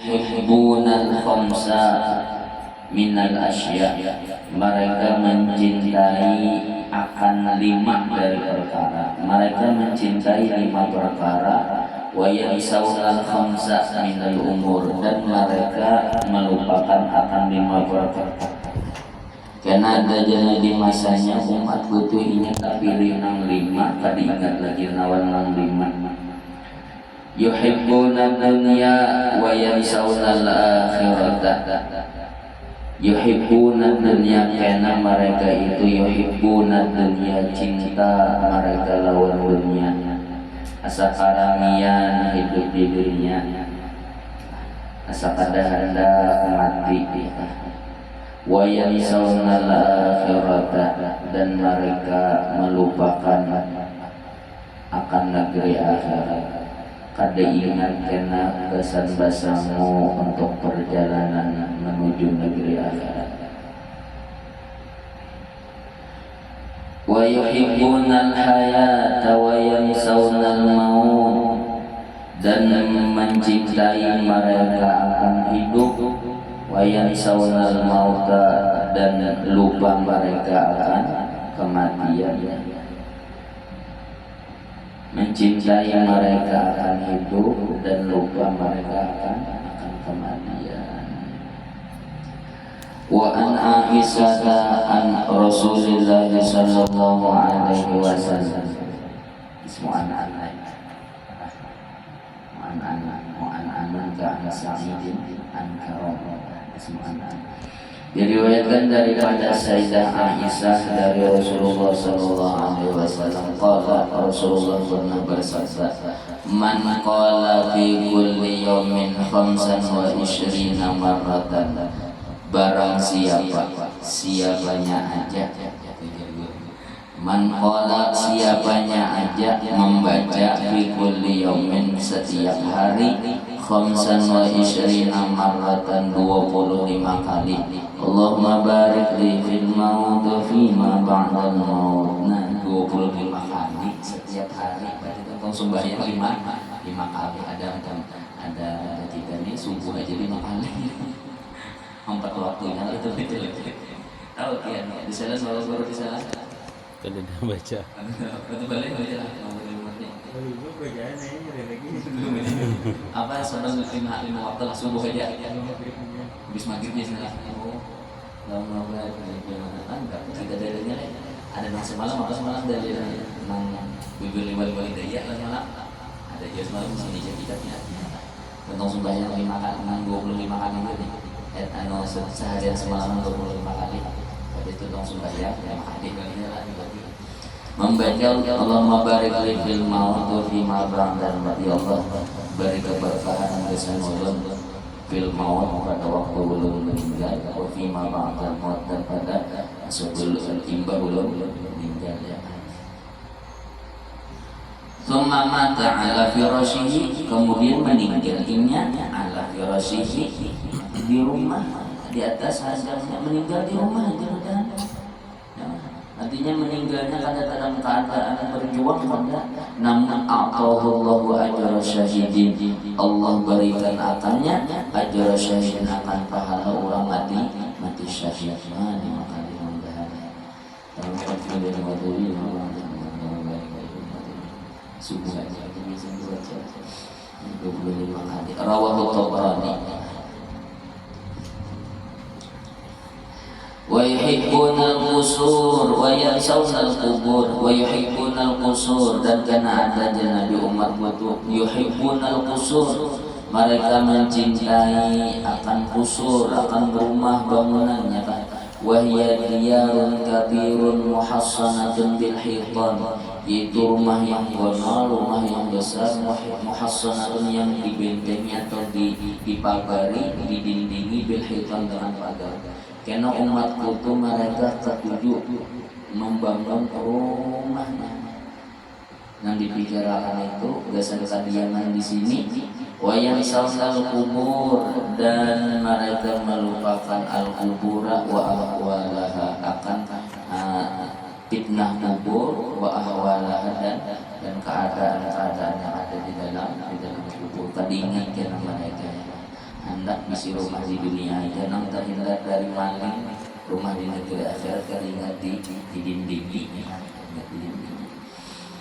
yuhibbunal khamsa minal asya, mereka mencintai akan 5 dari perkara, mereka mencintai 5 perkara. Wa yasawnal khamsa minal umur, dan mereka melupakan akan 5 perkara. Karena ada jalan di masanya umat butuh ingat tapi nang 5 tadi ingat lagi nawan nang 5. Yuhibbuna dunya wa yansawna al-akhirata. Yuhibbuna dunya, karena mereka itu yuhibbuna dunya, cinta mereka lawan dunia. Asa karamian hidup di dunia, asa kada-kada mati. Wa yansawna al-akhirata, dan mereka melupakan akan negeri akhirat. Kada ingat kena kesan-basamu untuk perjalanan menuju negeri akhirat. Wa yuhibbunal hayata wa yansawna al-maut, dan mencintai mereka akan hidup. Wa yansawna al-mauta, dan lupa mereka akan kematian. Mencintai mereka akan hidup dan lupa mereka akan kematian. Wa an Aisyah an Rasulillah sallallahu alaihi wasallam. Ismu'an ka Sa'idin an Karam. Ismu'an. Diriwayatkan daripada Sayyidah Aisyah dari Rasulullah sallallahu alaihi wasallam, qala Rasulullah pernah bersabda, man qala fi kulli yawmin 25 marratan, barang siapanya aja, man qala siapanya aja membaca fi kulli yawmin setiap hari 25 marratan 25 kali, Allahumma barik li fil maut fi ma ba'dal maut. Nah, 25 kali setiap hari. Berarti tentang sembahyang 5 kali. Ada kita ini subuh aja 5 kali. 4 waktunya itu. Tahu kian di sana soal baru di sana. Kada baca. Betul balik baca. Apa sedang 5 waktu lah subuh aja. Habis maghribnya sana. Lama enggak kita dalilnya ada yang semalam dari bibir 5 daya semalam ada juga semalam sini kitabnya tentang sembahyang 5 kali 25 kali itu seharian semalam 25 kali pada itu tentang sembahyang 5 kali membaca Allahumma barik li fil maut wa fi ma ba'da mati, Allah beri keberkahan keselamatan fil maut pada waktu belum meninggal, wa fi ma ba'da maut, dan pada sebelum tiba belum meninggal ya. Thumma mata ala firashihi, kemudian meninggalnya ala firashihi, di rumah di atas hasilnya meninggal di rumah aja udah. Artinya meninggalnya kada dalam keadaan berjuang pada, namun a'tahullahu ajra syahidin, Allah berikan akannya ajra syahidin, akan pahala orang mati syahid. Di makali mudah-mudahan dalam konflik waduri subuh aja bisa baca 25 kali. Rawahu Tabrani. Wa yuhibbunal qusur wa yansawna al-qubur, wa yuhibbunal qusur, dan karena ada Nabi umat butuh yuhibbunal qusur, mereka mencintai akan qusur, akan rumah bangunannya kan. Wa hiya diyarun kathirun muhassanatun bil hitan, itu rumah yang bonol, rumah yang besar, muhassanatun yang dibentengi atau dipagari, didindingi bil hitan dengan pagar. Karena umatku itu mereka setuju membangun rumahnya. Yang dipikirkan itu dasar kediaman di sini. Wa yansawna al-qubur, dan mereka melupakan al-qubura wa ahwalaha, akan fitnah kubur, wa ahwalaha, dan keadaan-keadaan yang ada di dalam kubur. Tadi ingat karena mereka hendak isi rumah di dunia jangan terhindar dari maling rumah di negeri akhirat kan ingat di dinding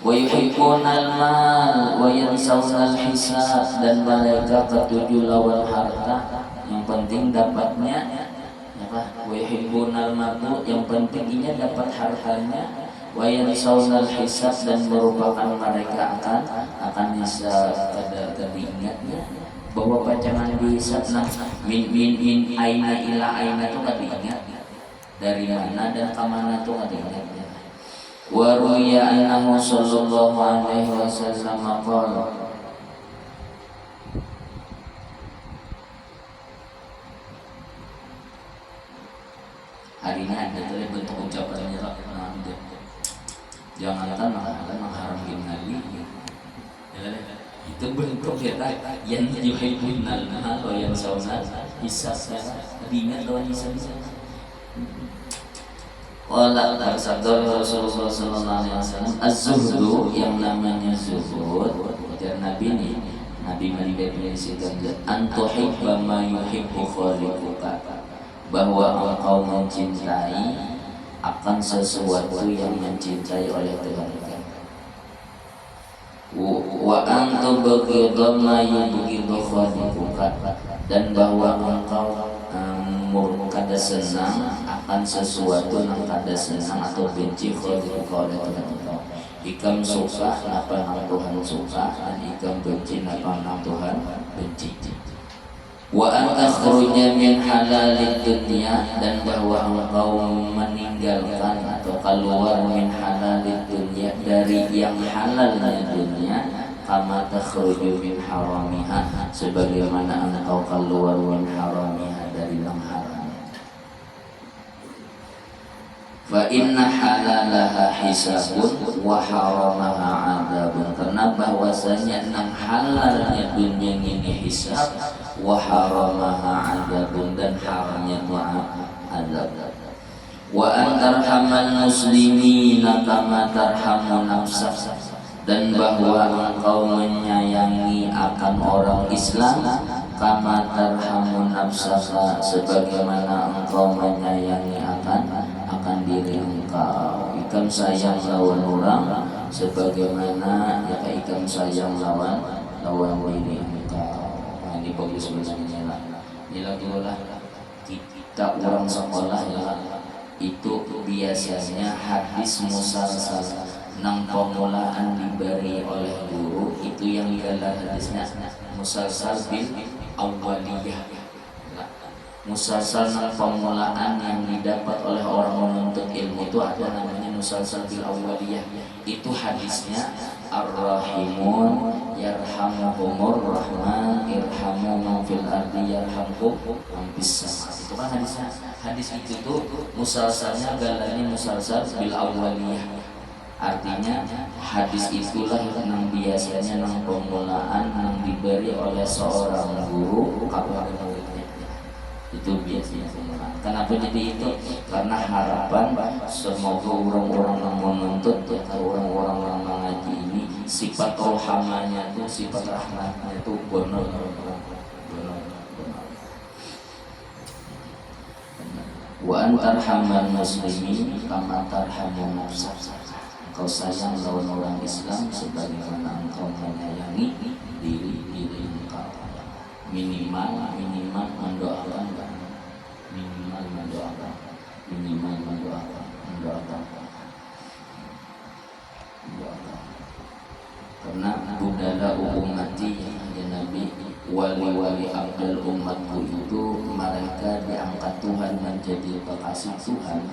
wa yuhibbunal mal wa yansawna hisab dan mereka ketujuh lawan harta yang penting dapatnya apa wa yuhibbunal mal yang penting ini dapat hartanya wa yansawna hisab dan merupakan mereka akan bisa kadar ingatnya bahwa pacangan dihisab min aina ila aina itu kan diingat dari mana dan kemana tuh kan diingat. Wa ruya annahu sallallahu alaihi wasallam qala hari ini ada tuh bentuk ucapannya jangankan mengharamkan Nabi itu bentuk kita yang yuhibbunal mal wa yansawna hisab diingat lawan hisab. Wala bersabda Rasulullah sallallahu alaihi wasallam az-zuhdu yang namanya zuhud dan Nabi ini Nabi mendefinisikan antuhibba ma yuhibbu khaliquka bahwa engkau mencintai akan sesuatu yang mencintai oleh Tuhan wa antu baghdha ma yubghidu khaliquka dan bahwa engkau kada senang akan sesuatu yang kada senang atau benci khaliquka oleh Tuhan engkau. Ikam suka apa yang Tuhan suka dan ikam benci apa yang Tuhan benci. Wa an takhruja min halalid dunya dan bahwa engkau meninggalkan atau keluar min halalid dunya dari yang halalnya dunia kama takhruju min haramiha sebagaimana engkau keluar min haramiha dari yang haram. Fa inna halalaha hisabun wa haramaha adabun karena bahwasanya enam halalnya dunia ini hisab wa haramaha adabun dan haramnya adab. Wa antarhamal muslimina kama tarhamu nafsak dan bahwa engkau menyayangi akan orang Islam kama tarhamu nafsaka sebagaimana engkau menyayangi akan diri engkau. Ikam sayang lawan orang sebagaimana ya ikam sayang lawan diri engkau. Nah, ini bagus sebenarnya lah. Inilah kita orang sekolah ya itu biasanya hadis musalsal nang pemulaan diberi oleh guru itu yang ialah hadisnya musalsal bil awwaliyah. Musalsal pemulaan yang didapat oleh orang menuntut ilmu itu ada namanya musalsal bil awwaliyah. Itu hadisnya ar-rahimun yarhamuhumur rahman irhamu man fil ardi yarhamkum man fis sama. Itu kan hadisnya. Hadis itu tuh musalsalnya galanya musalsal bil awwaliyah. Artinya hadis itulah yang biasanya yang pemulaan yang diberi oleh seorang guru kepada muridnya. Itu biasanya pemulaan. Kenapa jadi itu? Karena harapan semoga orang-orang yang menuntut atau orang-orang yang mengaji ini sifat rohamanya itu, sifat rahmatnya itu benar. Wa antarhamal muslimin kama tarhamu nafsak. Engkau sayang lawan orang Islam sebagaimana engkau menyayangi diri engkau. Minimal mendoakan, minimal mendoakan. Karena budala ummati ya Nabi wali-wali abdul umatku itu mereka diangkat Tuhan menjadi kekasih Tuhan.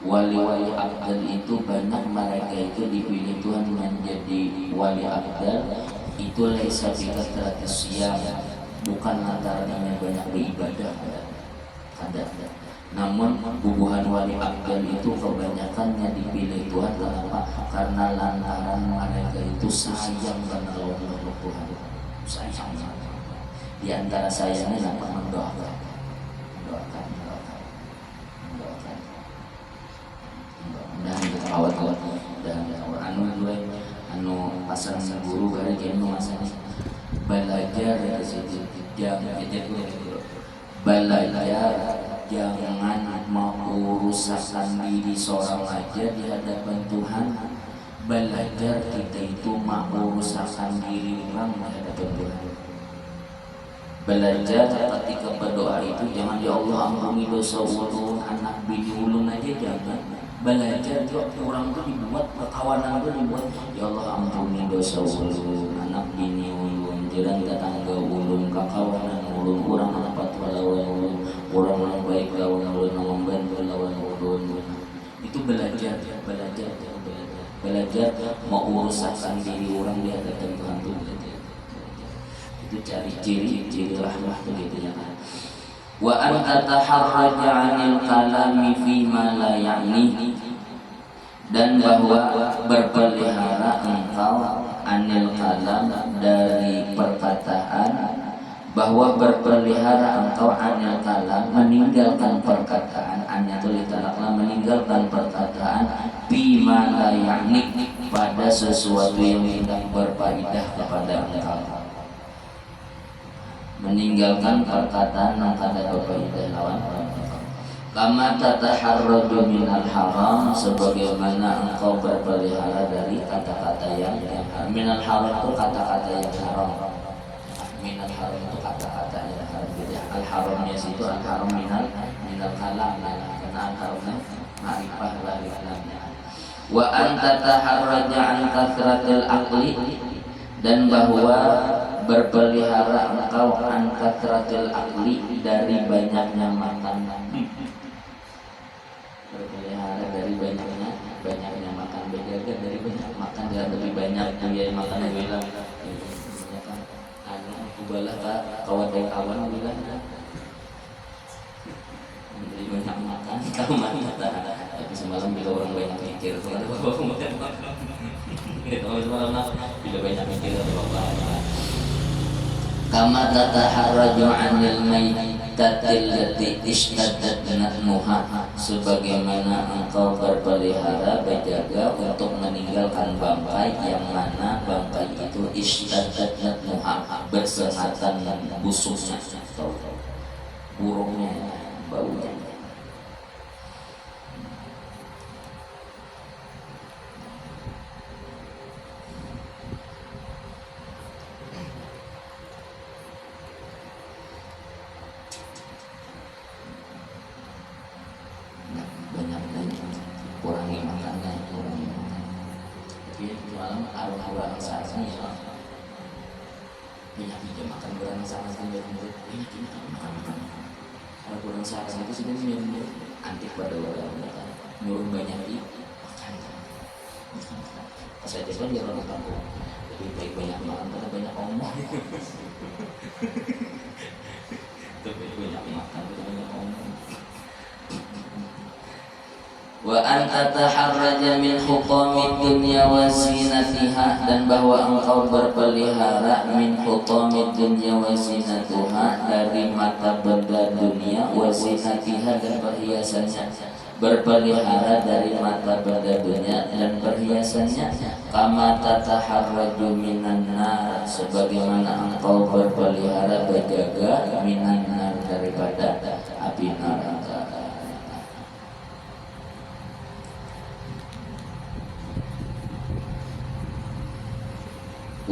Wali-wali abdal itu banyak mereka itu dipilih Tuhan menjadi wali abdal itu laisa bikatratis siyam bukan antaranya banyak beribadah ada. Namun bubuhan wali abdal itu kebanyakannya dipilih Tuhan kenapa? Karena lantaran mereka itu sayang karena Allah Tuhan sayang. Di antara sayangnya apa? Mendoakan. Dan anu pasang guru kali kene masanya belajar dari situ jangan belajar, jangan mau urusan diri seorang aja di hadapan Tuhan. Belajar kita itu mau urusan diri orang di hadapan Tuhan. Belajar ketika berdoa itu jangan, ya Allah ampuni dosa ulun, anak bini ulun aja jangan. Belajar juga orang itu dibuat, perkawanan itu dibuat, ya Allah ampuni dosa ulun, anak bini ulun, jiran tetangga ulun, kakawanan ulun, kurang dapat lawan ulun, orang baik lawan ulun, membantu lawan ulun. Itu belajar mau urusan diri orang di hadapan Tuhan itu belajar. Itu cari ciri rahmah begitu ya kan. Wa an tataharraja 'anil kalami fi ma la ya'ni, dan bahwa berpelihara engkau anil kalam dari perkataan, bahwa berpelihara engkau anil kalam meninggalkan perkataan, annya itu ditalaklah meninggalkan perkataan fi ma la ya'ni pada sesuatu yang tidak berfaedah kepada engkau. Meninggalkan perkataan yang kada berfaedah lawan kama tataharraju minal haram, sebagaimana engkau berpelihara dari kata-kata yang haram. Minal haram itu kata-kata yang haram. Minal haram itu kata-kata yang haram. Jadi al haramnya situ al haram minal kalam, karena al haramnya ma'rifah lah kalamnya. Wa an tataharraja an kathratil aqli, dan bahwa berpelihara engkau an kathratil aqli dari banyaknya makan. Berpelihara dari banyaknya makan, berjaga dari banyak makan, dan lebih banyak dia makan bilang kan aku balah kawan bilang lebih banyak makan kamu mana, tapi semalam bila orang banyak mikir kalau bapak makan semalam bila banyak mikir kalau bapak kama tataharraju 'anil maitatil lati ishtaddat natmuha, sebagaimana engkau berpelihara berjaga untuk meninggalkan bangkai yang mana bangkai itu ishtaddat natmuha, bersengatan busuknya atau burungnya, baunya. Kurangi makannya. Tapi malam arwah sarasnya ya banyak juga makan kurang sarasnya dari murid. Ini kita makan. Kalau kurang saras itu sudah minum antik pada orang nyuruh banyak di makan. Saya kan dia orang kampung lebih baik banyak makan pada banyak omong. Tapi banyak makan pada banyak omong. Wa an tataharraja min hutamid dunya wa zinatiha, dan bahwa engkau berpelihara min hutamid dunya wa zinatuha dari mata benda dunia, wa zinatiha dan perhiasannya. Berpelihara dari mata benda dunia dan perhiasannya. Kama tataharraju minan nar, sebagaimana engkau berpelihara berjaga minan nar daripada api neraka.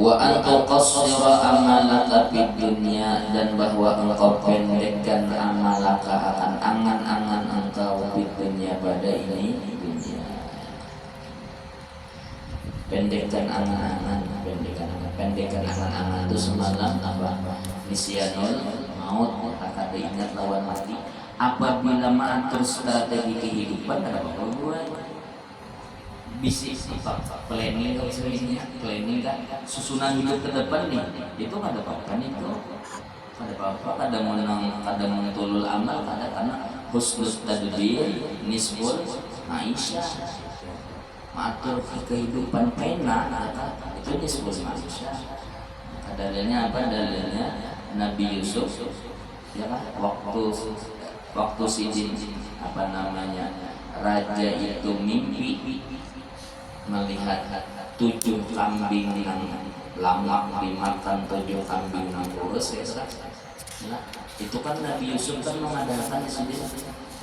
Wa an tuqassira amalaka fid dunya, dan bahwa engkau pendekkan amalaka akan angan-angan engkau fid dunya pada ini dunia. Pendekkan angan-angan itu semalam apa? Nisyanul maut, akan diingat lawan mati. Apabila mengatur strategi kehidupan ada apa buat? Bisik planning planning kan susunan hidup ke depan nih, itu nggak ada apa-apa nih bro, ada apa-apa, kadang menang kadang mentulul amal, kadang karena husnul tadbir nisbul maisha, mengatur kehidupan pena itu nisbul maisha. Dalilnya apa? Dalilnya Nabi Yusuf ya kan, waktu sidin apa namanya raja itu mimpi melihat 7 kambing yang lamak dimakan 7 kambing yang kurus ya kan. Nah, itu kan Nabi Yusuf kan mengadakan di sini.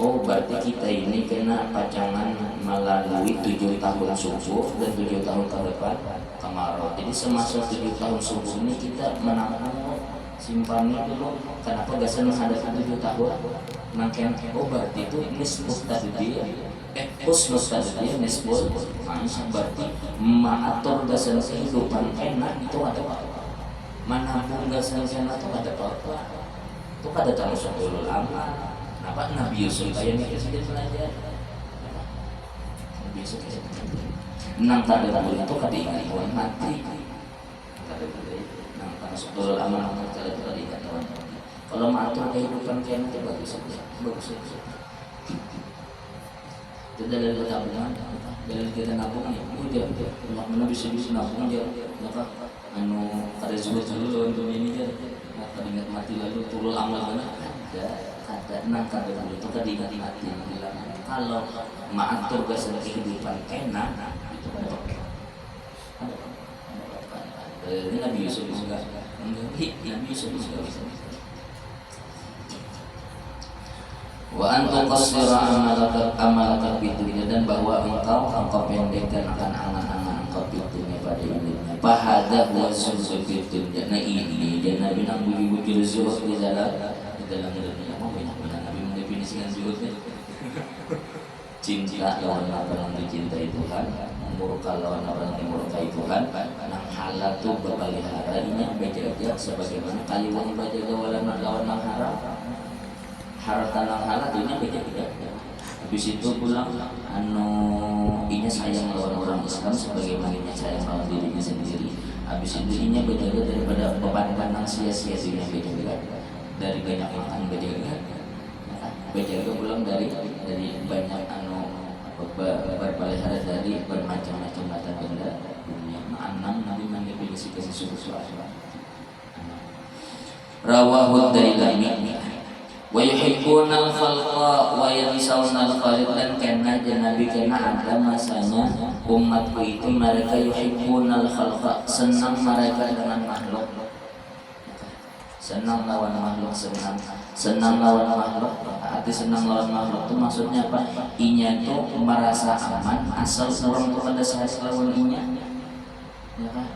Oh, berarti kita ini kena pacangan melalui 7 tahun subur dan 7 tahun ke depan kemarau. Jadi semasa 7 tahun subur ini kita menabung simpan dulu. Kenapa gak senang ada 7 tahun? Makin oh berarti itu nisbus tadi dia. Husnul tadbir nisbul maisha, berarti mengatur gasan kehidupan enak itu ada apa? Menabung gasan enak itu ada apa? Itu kada termasuk ulul amal. Kenapa Nabi Yusuf kayak ini sedikit belajar? Nabi Yusuf kayak nang kada boleh itu kada ingat Tuhan mati. Kada boleh. Nang termasuk ulul amal nang kada ingat Tuhan. Kalau mengatur kehidupan kayak itu bagus saja, bagus saja. Itu dari tabungan, dari kita nabung ya, udah, mana bisa nabung aja, maka anu kada sulit untuk ini aja, maka ingat mati lalu turun amal mana, ada nangkar itu kada ingat mati bilang kalau mengatur gasan kehidupan enak itu ada, ini Nabi Yusuf juga, Nabi Yusuf juga bisa. Wa antum qasira amalaka fid dunya, dan bahwa engkau pendekkan akan angan-angan engkau fid dunya pada hidupnya. Fahada huwa zuhud fid dunya. Nah ini dia Nabi nang budi-budi zuhud di dalam dunia. Mau banyak Nabi mendefinisikan zuhud. Cinta lawan apa yang dicintai Tuhan, murka lawan apa yang dimurkai Tuhan. Nang halal tu berpelihara ini bejaga sebagaimana kali wong bejaga lawan nang haram. Harta nang halal ini beda-beda. Habis itu pulang inya sayang lawan orang Islam sebagaimana inya sayang lawan dirinya sendiri. Habis itu inya berjaga daripada beban nang sia-sia dunia beda-beda. Dari banyak makan berjaga pulang dari banyak berpelihara dari bermacam-macam mata benda dunia. Nabi mendefinisikan sesuatu. Rawahu Dailami. Wa yuhibbunal khalqa wa yansawna al-khaliq, dan karena Nabi kena ada masanya umatku itu mereka yuhibbunal khalqa, senang mereka dengan makhluk, senang lawan makhluk, senang lawan makhluk. Arti senang lawan makhluk itu maksudnya apa? Inya itu merasa aman asal orang itu pada saat lawan inya, ya kan?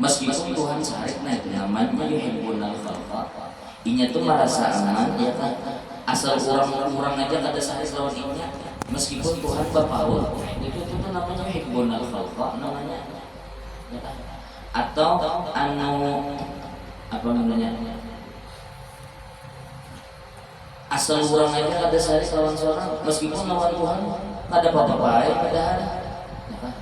Meskipun Tuhan sarik, nah itu namanya yuhibbunal khalqa. Inya tuh merasa aman, ya kan? Asal orang aja kada sahih lawan inya, meskipun Tuhan bapaul, itu namanya hibbunal khalqa namanya, ya kan? Atau apa namanya? Asal orang aja kada sahih lawan seorang, meskipun lawan Tuhan kada apa-apa, padahal, ya kan?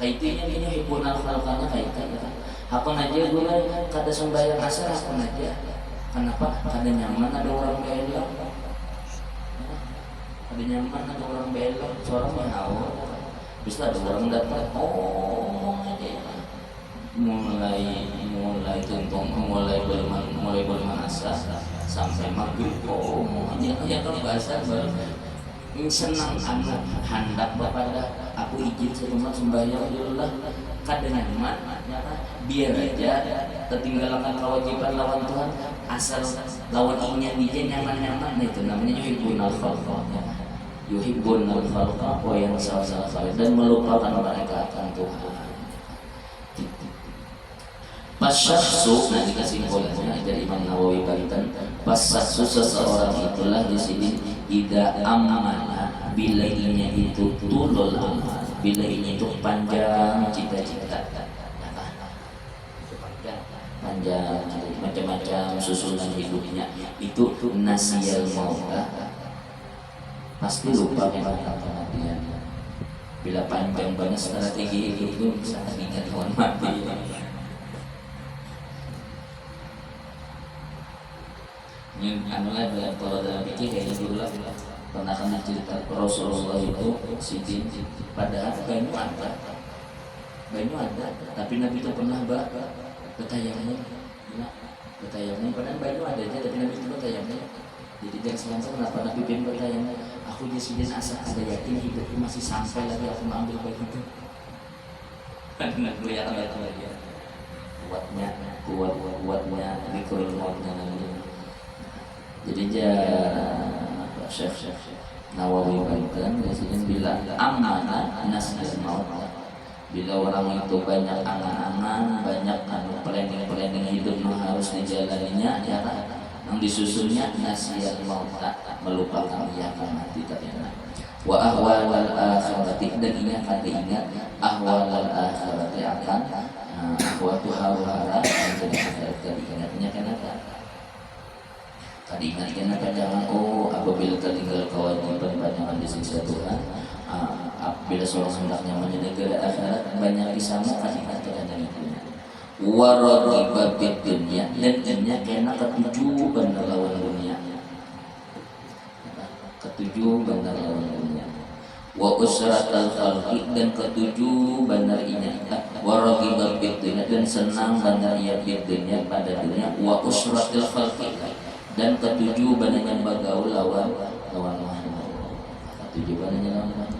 Kayak itu ini hibbunal khalqanya kayak itu, ya kan? Hakon aja gue kada sembahyang asar, hakon aja. Kenapa? Ada nyaman ada orang belok, ada nyaman ada orang belok, seorang menawar, bisa ada orang datang, ngomong aja, mulai tuntung, mulai bermanasa sampai maghrib, aja ya kalau bahasa baru senang hendak kepada aku izin setempat sembahyang Allah kadang nyaman, biar aja tertinggalkan kewajiban lawan Tuhan, asal lawan inya dia nyaman-nyaman. Nah itu namanya yuhibbunal khalqa, yuhibbunal khalqa wa yansawna al-khaliq, dan melupakan mereka akan Tuhan. Pasyakhsu, nah dikasih simbolnya dari Imam Nawawi Banten. Pasyakhsu seseorang itulah di sini ida amana, bila inya itu tulul amal, bila inya itu panjang cita-cita, panjang macam-macam susunan hidupnya, itu nasiyal mauta, pasti lupa pada kematian. Bila panjang banget strategi hidup itu bisa ingat kawan mati. Ini anulah dalam pikir kayak dulu lah. Pernah kena cerita Rasulullah itu sidin, padahal banyu ada, tapi Nabi itu pernah bertayamnya, padahal banyu ada aja, tapi Nabi itu bertayamnya. Jadi jangan selangkah kenapa Nabi bin bertayamnya. Aku di sidin asa ada yakin hidupku masih sampai lagi aku mengambil banyu itu. Kan kelihatan lagi kuatnya dikurul mautnya Nabi. Jadi Syekh Nawawi Banten biasanya bilang amanah nasihil maut. Bila orang itu banyak angan-angan, banyak planning hidup yang harus dijalaninya, ya kan? Yang disusunnya nasihat maut, melupakan yang mati ternyata. Wa ahwal al-akhirati, dan ingat ahwal al-akhirati akan ahwatu hara-hara menjadi akhirat. Tadi ingatnya kenapa? Tadi ingatkan apa jangan apabila tertinggal kewajiban panjangan disiksa Tuhan, apabila seorang hendaknya menuju negara akhirat banyak disamukan ingatkan dengan itu. Waraghiba fid dunya, dan nya kena ketujuh benar lawan dunia. Ketujuh benar lawan dunia. Wa usratal khalqi, dan ketujuh benar ingat. Waraghiba fid dunya, dan senang benar ia fid dunya pada dunia. Wa usratil khalqi, dan ketujuh banyak bagaul lawan Muhammad. Ketujuh banyak lawan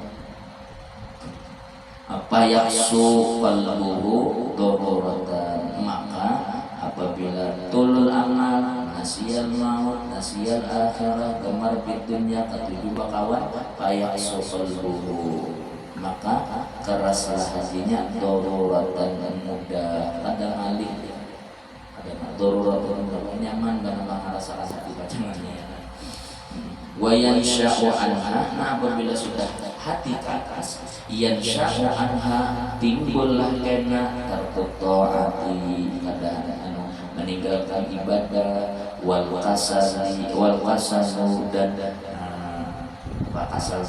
apa yaksu qalbuhu dororatan, maka apabila tulul amal nasiyal maut nasiyal akhirah gemar fitunya ketujuh bakawan payaksu qalbuhu, maka keraslah hatinya dororatan mudah kadang alih ada dororatan mudah nyaman karena merasa hati bacangannya. Wa yansha'u anha, nah apabila sudah hati ke atas, yansha'u anha timbullah kena terquta'ati keadaan meninggalkan ibadah wal qasasu dan asal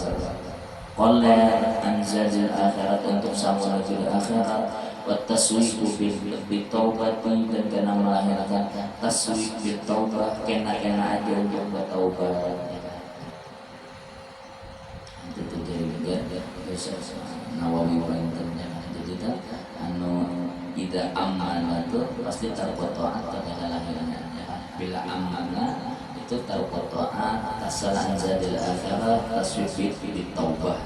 qolar anzalil akhirat untuk sama negeri akhirat wa taswiqu bil taubati, dan kena melahirkan taswiq bil taubah kena aja untuk bertaubat. Itu jadi Nawawi Banten jadi kan ida amanah itu pasti terqota'at pada lahirnya. Bila amanah itu terqota'at tasal anzalil akhirah taswiq bil taubah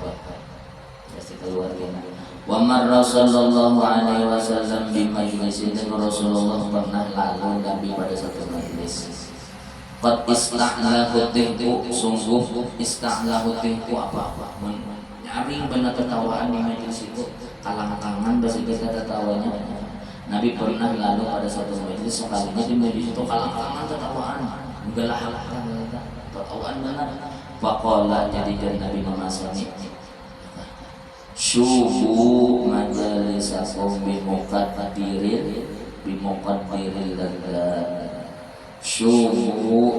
pasti keluar gini. Wa marra sallallahu alaihi wasallam di majlisin, Rasulullah pernah lalu Nabi pada satu majlis. Qad ista'lahu tihku, sungguh ista'lahu tihku apa nyaring benar tertawaan di majlis itu, kalang-kalangan bahasa kita tertawanya. Nabi pernah lalu pada satu majlis, sekalinya di majlis itu kalang-kalangan tertawaan, menggelahkan tertawaan benar. Faqala, jadi Nabi menasihati, syubu majalisakum bimuqaddiril ladzat. Syubu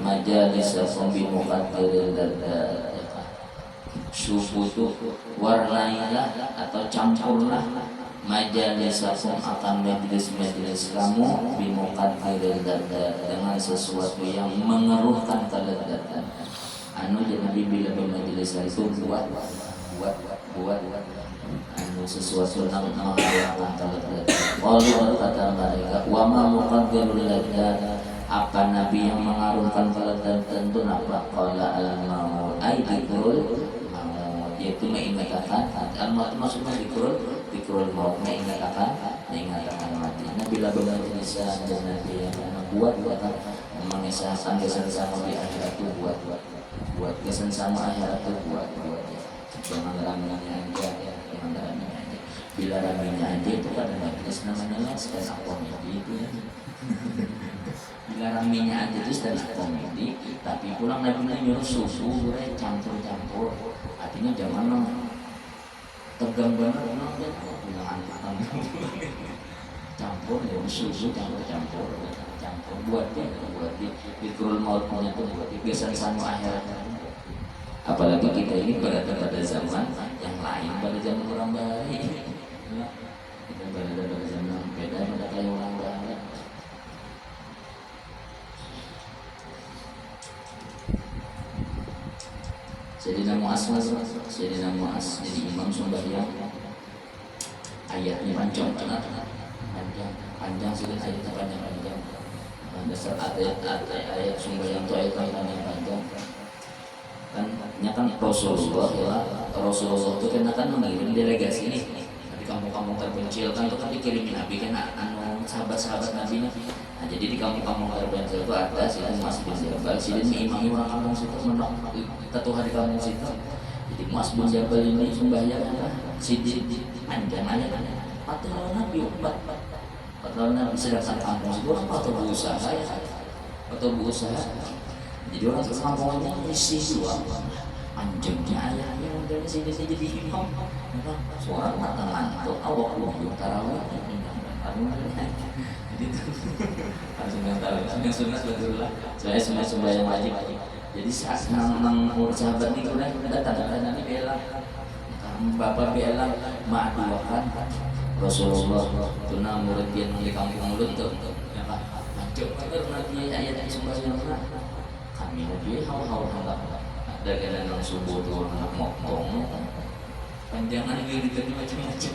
majalisakum bimuqaddiril ladzat. Syubu itu warnailah atau campurlah majalisakum akan majelis kamu bimuqaddiril ladzat, dengan sesuatu yang mengeruhkan kelezatan. Jadi bila bermajelis itu buat sesuatu yang mengeruhkan kelezatan. Qalu, kata mereka, wa ma muqaddirul ladzat, apa Nabi yang mengarungkan kelezatan itu apa? Qala al-maut, ay dikrul maut, yaitu mengingatkan al-maut, maksudnya dikrul maut, mengingatkan mati. Nah bila benar bisa dan Nabi yang buat akan mengisahkan kesan sama di akhirat itu buat kesan sama akhirat itu buat jangan raminya aja, bila raminya aja itu pada majlis namanya stand up comedy itu ya. Bila raminya aja itu stand up comedy, tapi pulang Nabi nyuruh susu campur artinya jangan tegang banget bilang antara campur ya susu campur buat di kurul maut punya itu buat kesan sama akhirat. Apalagi kita ini berada pada zaman yang lain, pada zaman orang baik. Kita berada pada zaman yang beda pada kayak orang baik. Sayyidina Mu'az jadi imam sembahyang, ayatnya panjang sekali, ayatnya panjang. Dasar ayat sembahyang itu ayat panjang. Kan Rasulullah itu kan mengirim delegasi nih di kampung-kampung terpencil kan itu kan dikirimin Nabi kan sahabat-sahabat Nabi ini. Nah, jadi di kampung-kampung terpencil itu ada Sidin Mu'adz bin Jabal. Sidin imami orang kampung situ menok ketua di kampung situ. Jadi Mu'adz bin Jabal ini sembahyang Sidin panjang aja kan. Patut Nabi umat. Patut Nabi sedangkan kampung situ orang patut berusaha ya. Patut berusaha. Jadi orang kampung ini isi dua. Panjangnya ayahnya udah Sidin jadi imam. Suara mata ngantuk awak lu tarawih. Jadi langsung tahu yang sunat betul lah. Saya sembahyang wajib. Jadi saat nang sahabat ini udah datang Nabi bilang, bapak bilang ma'duakan Rasulullah itu murid dia di kampung mulut tuh. Ya Pak, macam Nabi ayat sembahyang kami Nabi hawa-hawa hendak ada kena nang subuh tuh anak mokong. Panjangan diri tadi macam-macam.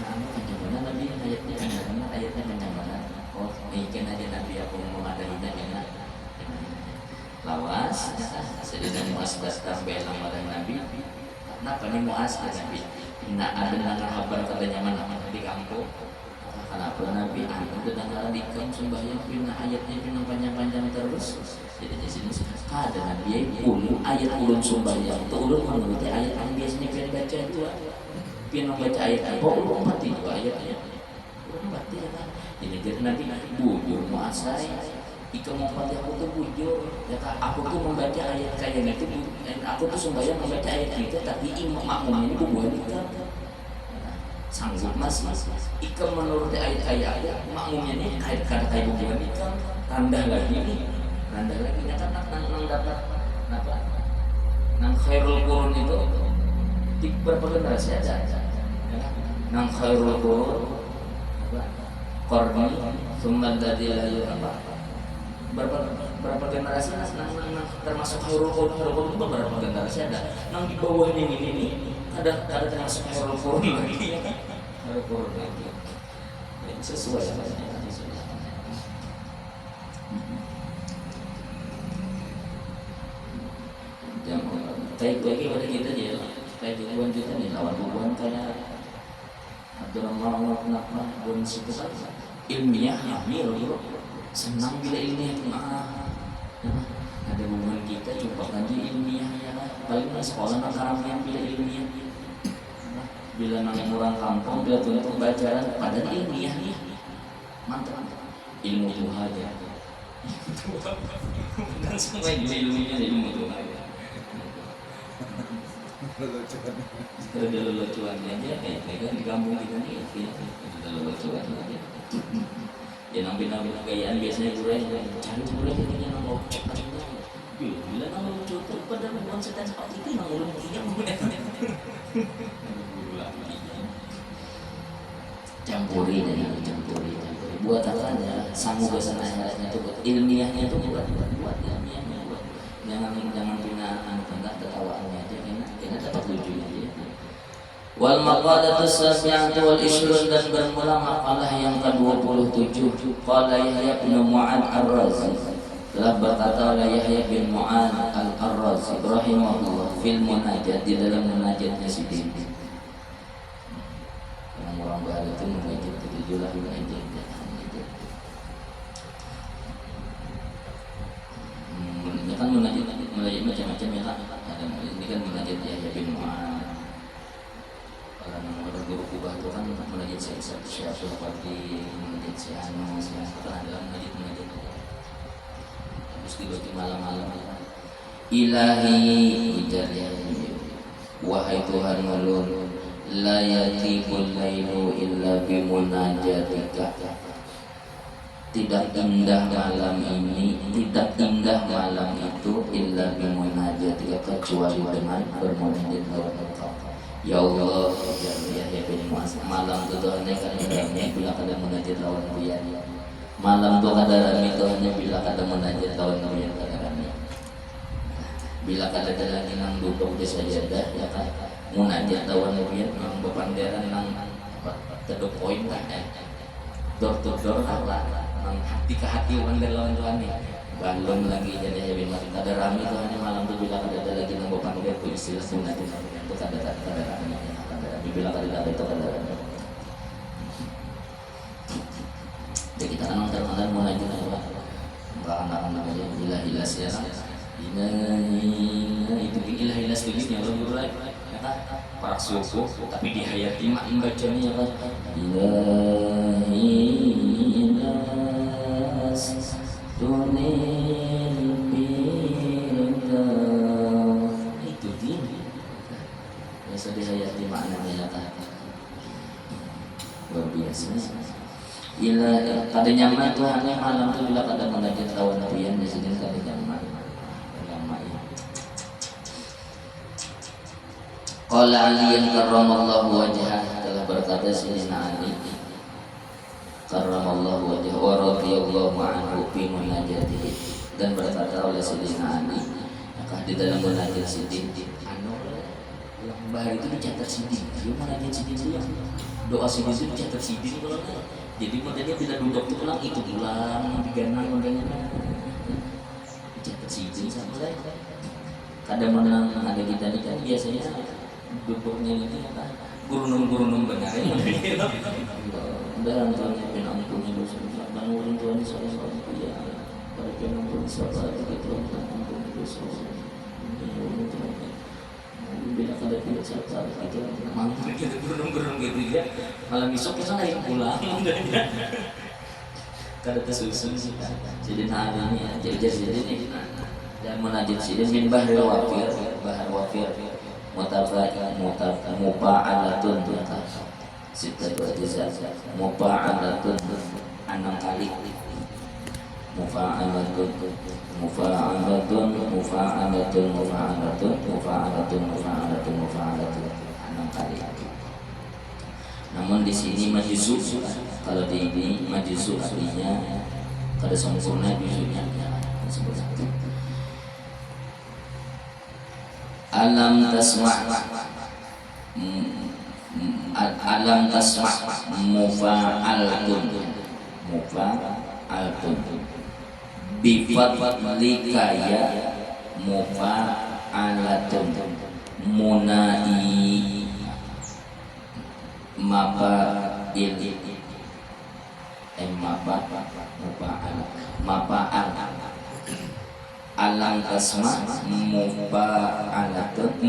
Nah, panjangan Nabi ayatnya panjang banget. Oh, mungkin aja Nabi aku memadainya kena. Lawas, sedang Mu'adz datang belang pada Nabi. Kenapa nih Mu'adz Nabi? Nak ada dengan kabar katanya mana di kampung. Kenapa Nabi? Aku kedengaran di kampung sembahyang pina ayatnya pina panjang-panjang terus. Jadi di sini ada Nabi ulun ayat ulun sembahyang. Itu ulun menurut ayat yang biasanya pina baca itu. Pina baca ayat apa? Ulun mati juga ayatnya. Ulun mati kan. Ini jadi Nabi bujur Mu'adz saya. Ika mau mati aku tuh bujur. Ya aku tuh membaca ayat kayak gitu. Aku tuh sembahyang membaca ayat itu, tapi imam makmum ini bubuhan ikam. Sanggup mas. Ikam menurut ayat makmumnya ini kayak bubuhan ikam. Rendah lagi nih. Rendah lagi. Ya kan nang dapat apa? Nang khairul qurun itu di berapa generasi ada? Nang khairul qurun Qarni summa dzil apa? Berapa generasi termasuk khairul qurun itu berapa generasi ada? Nang di bawah ini ada termasuk khairul qurun lagi. Khairul qurun lagi. Sesuai sama kayak pada kita dia kayak bubuhan kita nih lawan bubuhan kayak Abdurrahman kenapa bukan situ kan ilmiah hamil bro senang bila ilmiah ada bubuhan kita coba lagi ilmiah ya paling sekolah karamnya bila ilmiah bila nang orang kampung bila tuntut bacaan pada ilmiah nih mantap ilmu Tuhan ya kan semua ilmunya ilmu Tuhan ada lelucuan aja kayak kan di kampung kita nih ada lelucuan aja ya nampil gayaan biasanya kurai cari kurai ini yang mau cepat bila nang lucu tuh pada bukan setan seperti itu nang ulun punya campuri buat apa ya sanggup kesana akhiratnya itu buat ilmiahnya itu buat ilmiahnya buat jangan punya anu pendak ketawaannya aja karena dapat lucunya dia. Wal maqalatu as-sabi'atu wal 20 dan bermula makalah yang ke-27. Qala Yahya bin Mu'adz Ar-Razi telah berkata oleh Yahya bin Mu'adz Ar-Razi rahimahullah fil munajat di dalam munajatnya Sidin. Orang baru itu munajat ketujuh munajat. Ini kan munajat macam-macam ya kan. Ada ini kan munajat Yahya bin Mu'adz. Orang guru kubah itu kan munajat Syekh Al-Fatih, munajat Syekh Anu, kan ada munajat. Terus dibaca malam-malam. Ilahi ujar Yahya, wahai Tuhan ulun, la yatibul lailu illa bi munajatika. Tidak indah malam ini, tidak indah malam itu illa bi munajatika kecuali dengan bermunajat kepada Engkau. Ya Allah, ya bin Mu'adz, malam itu hanya kan indahnya bila kada munajat lawan Buyan. Malam itu kada rame itu hanya bila kada munajat lawan Buyan kada rame. Bila kada ada lagi nang duduk di sajadah ya kan munajat lawan Buyan nang bepanderan nang tedok poin kan dor lah nang hati ke hati lawan Tuhan nih. Belum lagi jadi bin Mu'adz kada rame itu hanya malam itu bila kada ada lagi nang bepanderan itu istilah munajat itu kada rame. Bila kada ada itu kada rame. anak-anak aja ilah-ilas ya. Itu ilah-ilas begini ya bro, ya kan? Para suku tapi dihayati mak bacanya ya kan. Ilahi-ilas tunil firdaus. Itu dia. Biasa dihayati maknanya ya kan. Luar biasa. Ila kada nyaman Tuhan yang malam tu bila kada menajat kawan pian di sini kada nyaman. Lama ya. Qala Ali yang karramallahu wajhah, telah berkata Sayyidina Ali karramallahu wajhah wa radhiyallahu anhu fi munajatihi, dan berkata oleh Sayyidina Ali maka di dalam munajat sidin anu yang bahari itu dicatat sidin. Dia munajat sidin itu yang doa sidin itu dicatat sidin kalau jadi makanya bila duduk itu ulang diganang makanya dicatat sidin sama saya. Kadang menang ada kita ini kan biasanya duduknya ini apa gurunung benar ya. Udah antaranya penampungnya dosa dan orang tua ini soal ya pada penampung sabar gitu penampung dosa bila kada tidak sabar itu mampu kita gurung gitu ya malam besok kita naik pulang kada tersusun sih jadi hari ini jadi ini dan menajid sidin min bahri wafir bahar wafir mupa'alatun sittatu atiza mupa'alatun 6 kali mufa'alatun 6 kali. Namun di sini majusu, kalau di ini majusu artinya kada sempurna juzunya sempurna. Alam tasma' mufa'altun bifadlika ya mufa'alatun munai mafa'il mafa'al alam tasma mufa'alatun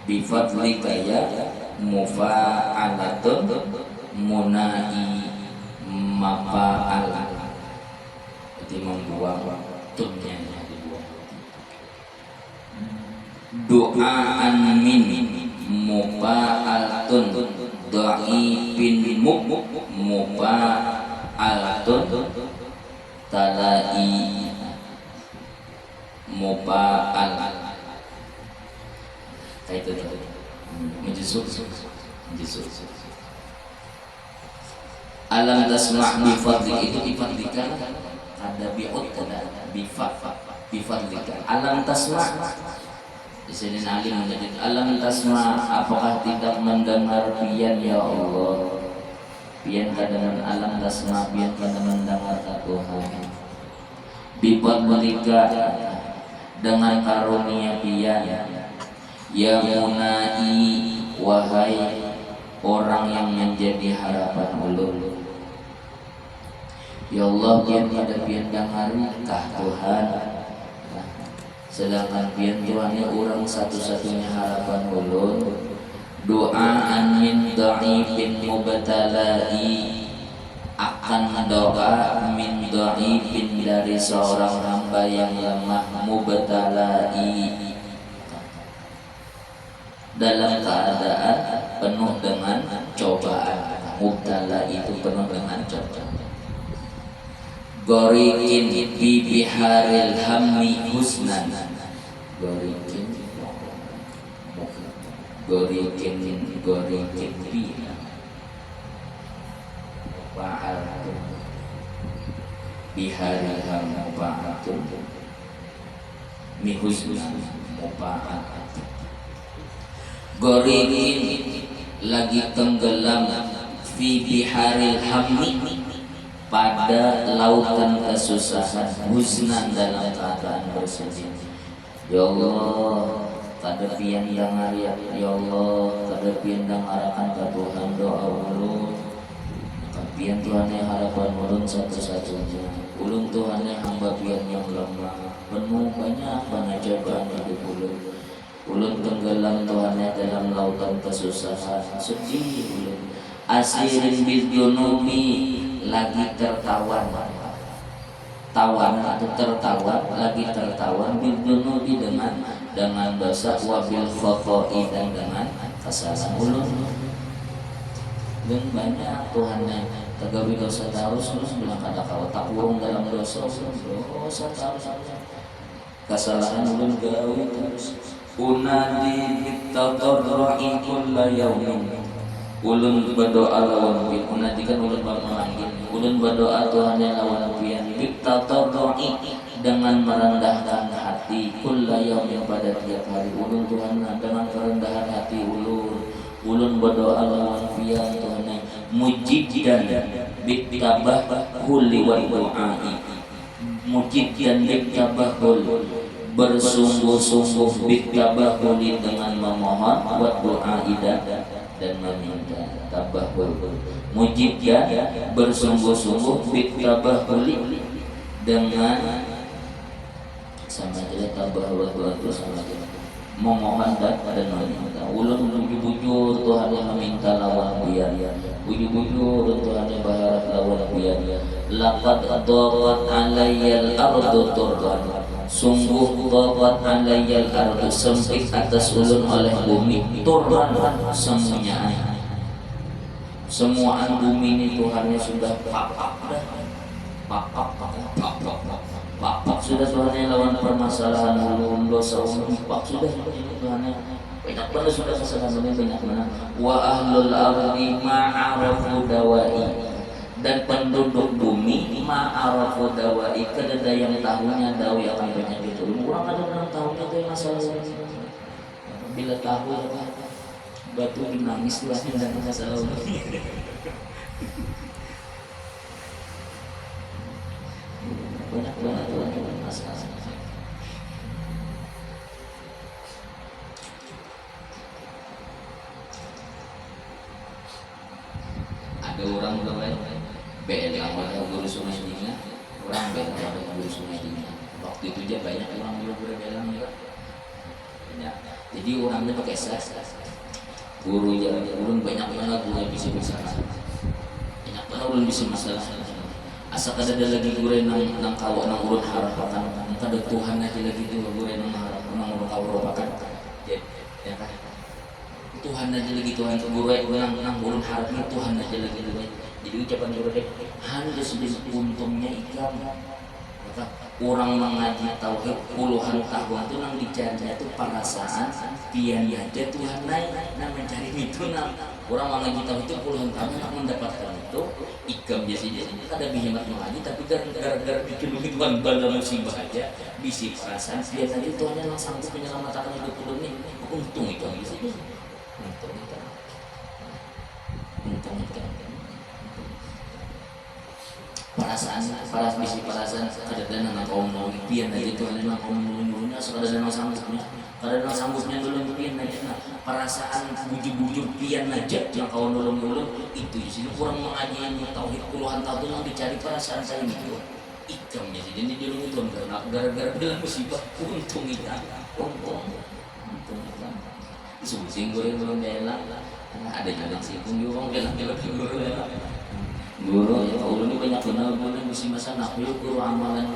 bifadlika ya mufa'alatun munai mafa'al. Jadi membuang tunnya dibuang. Doaan min mufa'alatun dhaifin mufa'alatun talai mufa'al. Kayak itu menjusuk. Alam tasma' bifadli itu bifadlika ada bi'ud ada bifadlika. Alam tasma' di sini alim menjadi alam tasma' apakah tidak mendengar pian ya Allah pian kadang alam tasma' pian kadang mendengar Tuhan bifadlika dengan karunia pian ya munai wahai orang yang menjadi harapan ulun. Ya Allah pian pada pian dangari kah Tuhan. Sedangkan pian Tuhannya orang satu-satunya harapan ulun. Doaan min dhaifin mubtalai akan doa min dhaifin dari seorang hamba yang lemah mubtalai dalam keadaan penuh dengan cobaan. Mubtala itu penuh dengan cobaan. Gorikin bi biharil hammi husnan. Gorikin bi fa'altu biharil hammi fa'altu mi husnan fa'altu. Gorikin lagi tenggelam fi biharil hammi pada lautan kesusahan husnan dalam keadaan bersedih. Ya Allah kada pian yang ngariak ya Allah kada pian yang arakan ke Tuhan doa ulun pian Tuhan yang harapan ulun satu-satunya. Ulun Tuhan yang hamba pian yang lemah, penuh banyak cobaan hidup ulun. Ulun tenggelam Tuhan dalam lautan kesusahan, sedih ulun. Asirin bidunubi lagi tertawan, tawan atau tertawan, lagi tertawan bidunubi dengan dosa, wabil khotoi dan dengan kesalahan ulun. Dan banyak Tuhan yang tegawi dosa terus bilang kata kau tak kurung dalam dosa terus kesalahan ulun gawe terus. Unadi bitadarru'i kulla yaumin, ulun berdoa lawan pian. Unadi kan ulun memanggil, ulun berdoa Tuhan yang lawan pian bitadarru'i dengan merendahkan hati kulla yaumin pada tiap hari. Ulun Tuhan dengan kerendahan hati ulun berdoa lawan pian Tuhan mujiddan bitabahhul wa du'ai, mujiddan bitabahhul bersungguh-sungguh bitabahhul dengan memohon, wa du'ai dan meminta. Tabahhul mujiddan bersungguh-sungguh bitabahhul dengan sama aja tabahhul terus sama aja memohon dan meminta. Ulun bujur Tuhan yang meminta lawan pian, bujur Tuhan yang berharap lawan pian. Laqad daqat alayyal ardu turban, sungguh daqat alayyal ardu sempit atas ulun oleh bumi, turban semuanya. Semuaan bumi ini Tuhan yang sudah Pak sudah Tuhan yang lawan permasalahan ulun dosa ulun, Pak sudah Tuhan yang banyak banget sudah kesalahan ini banyak mana. Wa ahlul ardi ma'arafu dawai, dan penduduk bumi ma'arafu dawai kedada yang tahunya dawi akan banyak itu. Kurang ada orang tahunya itu masalah ini. Bila tahu batu dinangis lah dan masalah ini. Banyak masalah. Ada orang BL ada guru sungai Dina, orang BL ada guru sungai Dina. Waktu itu aja banyak orang guru belang juga. Banyak. Jadi orangnya pakai sas. Guru yang banyak banget guru yang bisa banyak banget ulun bisa masalah. Asa kada ada lagi gure nang kawa nang urut harapan kada Tuhan aja lagi tu gure nang urut harapan ya kan Tuhan aja lagi Tuhan gure nang urut harapan Tuhan aja lagi tu. Jadi ucapan gure hanya sedih untungnya ikam maka orang mengaji tauhid puluhan tahun itu nang dicari itu perasaan pian aja Tuhan naik nang mencari itu nang orang mengaji tauhid itu puluhan tahun nak mendapatkan itu ikam biasanya ada bihemat mengaji tapi gara-gara bikin Tuhan bala musibah aja bisi perasaan dia tadi Tuhan yang sanggup menyelamatkan hidup ulun ini. Untung ikam biasanya untung perasaan kadang-kadang nang kaum mau pian aja Tuhan yang kaum mulunnya sekadar nang sanggupnya dulu pian aja perasaan bujuk-bujuk pian aja yang kaum mulun itu di sini kurang mengaji tauhid puluhan tahun yang dicari perasaan saya itu ikamnya sih jadi dulu itu gara-gara bilang musibah untung susing gue belum enak ada jalan sih pun juga bilang guru ya ulun ini banyak benar ulun mesti masa nak guru amalan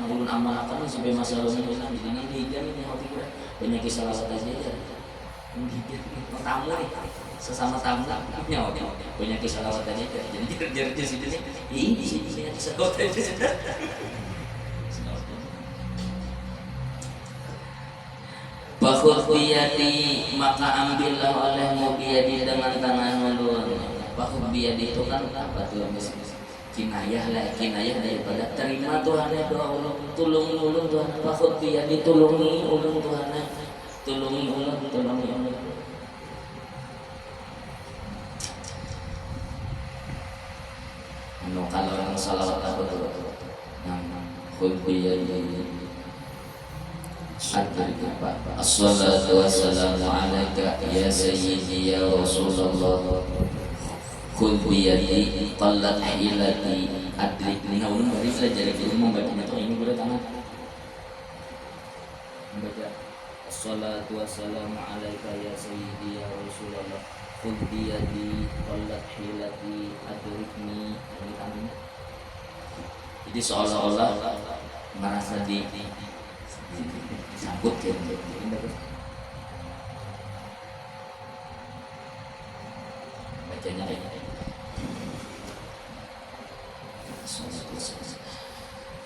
ulun amalkan sampai masalah ini jadi nanti ini hati gue banyak salah satu aja ya tamu nih sesama tamu nyawa banyak salah satu aja jadi kerja di sini ini banyak salah satu aja Bakhud biyadi maka ambillah olehmu biyadi dengan tangan ulun. Bakhud biyadi itu kan apa tuh kinayah daripada terima Tuhan ya doa ulun tulungi ulun Tuhan. Bakhud biyadi tulungi ulun Tuhan tulungi ulun. Kalau orang salawat apa tuh yang khud biyadi Assalatu wassalamu alaika ya sayyidi ya Rasulullah Khudh biyadi qallat hilati adrikni. Nah, ulun baris lah jadi ulun membacanya tuh ini boleh tangan membaca assalatu wassalamu alaika ya sayyidi ya Rasulullah khudh biyadi qallat hilati adrikni. Ini tangannya jadi seolah-olah merasa disambut ya. Bacanya kayak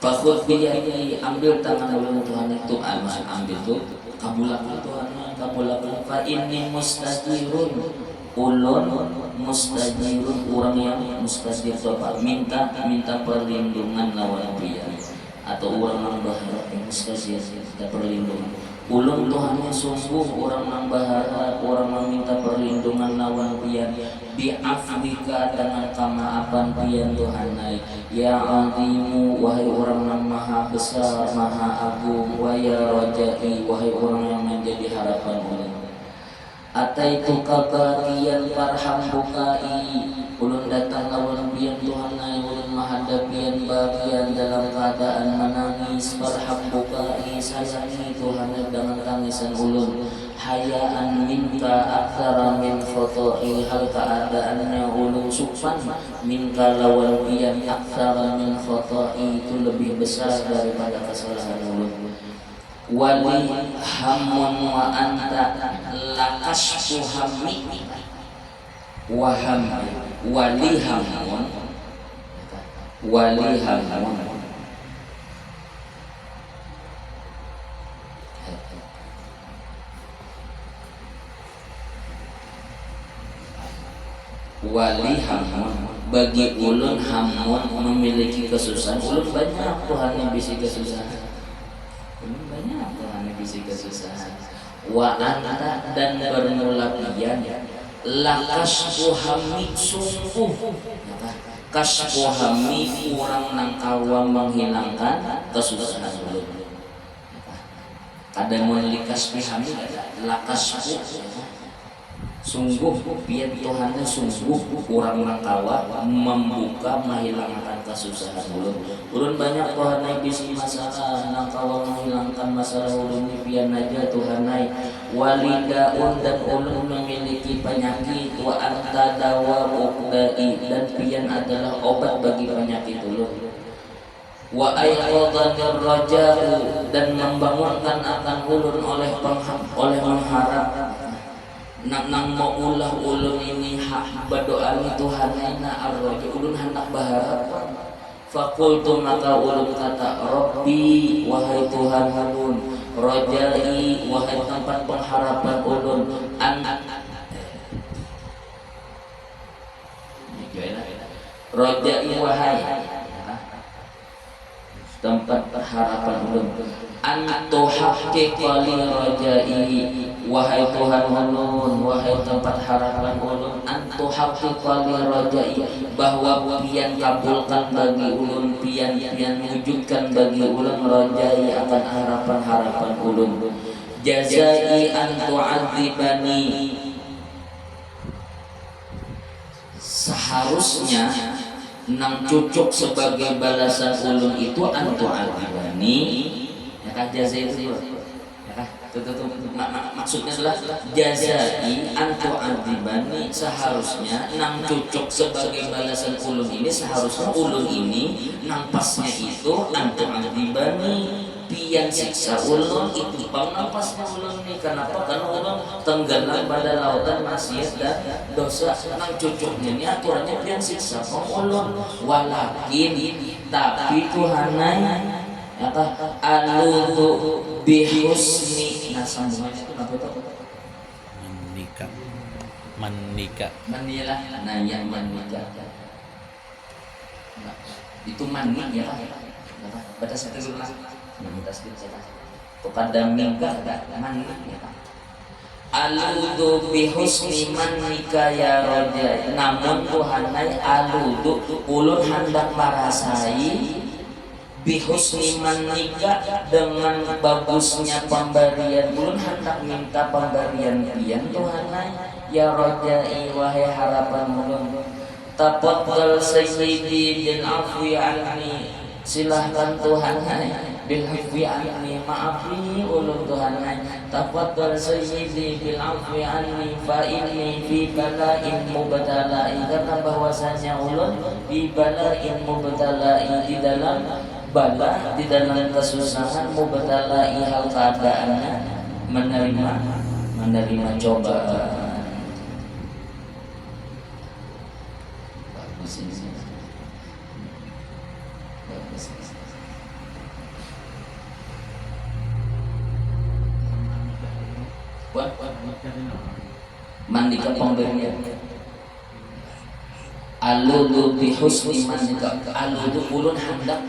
Fakhud biyadi, ambil tangan ulun Tuhan itu, maksud ambil tuh kabulakul Tuhan, kabulakul. Fa inni mustajirun, ulun mustajirun, orang yang mustajir apa? Minta perlindungan lawan dia, atau orang yang berharap yang mustajir minta perlindungan. Ulun Tuhan yang sungguh orang yang berharap, orang yang minta perlindungan lawan dia. Bi'afwika dengan kemaafan pian Tuhanai ya azimu, wahai orang yang maha besar maha agung, wa ya rajai, wahai orang yang menjadi harapan ulun. Ataitu kabagian farham bukai, ulun datang lawan pian Tuhanai, ulun menghadap pian bagian dalam keadaan menangis. Farham bukai, sayangi Tuhanai dengan tangisan ulun. Hayaan minka aktsara min khoto'i, hal keadaannya ulun supan minka lawan pian aktsara min khoto'i, itu lebih besar daripada kesalahan ulun. Wali hamun wa anta lakasfu hammi wa hammi, wali hamun wali hamun, bagi ulun hamun memiliki kesusahan. Ulun banyak Tuhan yang bisi kesusahan, ulun banyak Tuhan yang bisi kesusahan. Wa anta, dan bermula pian lakasfu hammi, sungguh kasfu hammi, kurang nangkawa menghilangkan kesusahan ulun. Ada mulikasfi hammi lakasfu, sungguh pian Tuhannya sungguh kurang nangkawa membuka menghilangkan kesusahan ulun. Ulun banyak Tuhanai bisi masalah, nangkawa menghilangkan masalah ulun ni pian aja Tuhanai. Walidaun, dan ulun memiliki penyakit. Wa anta dawa uqdai, dan pian adalah obat bagi penyakit ulun. Wa ayqadhanir raja'u, dan membangunkan akan ulun oleh mengharap nang maulah ulun ini berdoa ni Tuhanna ar-raja, ulun hendak berharap. Faqultu, maka ulun kata, Rabbi, wahai Tuhan ulun, rajai, wahai tempat pengharapan ulun, rajai, wahai tempat harapan ulun, antu haqqiqa li rajai, wahai Tuhan ulun, wahai tempat harapan ulun, antu haqqiqa li rajai, bahwa pian kabulkan bagi ulun, pian wujudkan bagi ulun rajai akan harapan-harapan ulun. Jazai antu adzibani, seharusnya nang cucuk sebagai balasan ulun itu antu adzibani, ya kan, jazai itu ya kan, maksudnya adalah jazai antu adzibani, seharusnya nang cucuk sebagai balasan ulun ini, seharusnya ulun ini nang pasnya itu antu adzibani, pian siksa ulun itu bang napasnya ulun ini. Kenapa? Karena ulun tenggelam pada lautan maksiat dan dosa. Nang cucuknya ini aturannya pian siksa ulun. Walakin, tapi Tuhanai aludu bihusni, nah sambungannya itu apa itu? Menikah Manilah, nah yang menikah itu manik ya kan? Baca satu dulu lah. Kepada mingga manik ya kan? Aludu bihusni manika ya roja. Namun Tuhanai aludu, ulun hendak merasai bihusni manika, dengan bagusnya pemberian ulun, hendak minta pemberian pian Tuhanai ya rojai, wahai harapan ulun. tafaddal sayyidi bil afwi anni, silahkan Tuhan bil afwi anni, maafi ulun Tuhan. Tafaddal sayyidi bil afwi anni fa inni fi bala'in mubtalai, karena bahwasanya ulun fi bala'in mubtalai, di dalam bala, di dalam kesusahan, mubtalai hal keadaannya menerima cobaan. Bagus ini. Bagus. Mandika pemberian. Aludu bi husni mandika. Aludu ulun hendak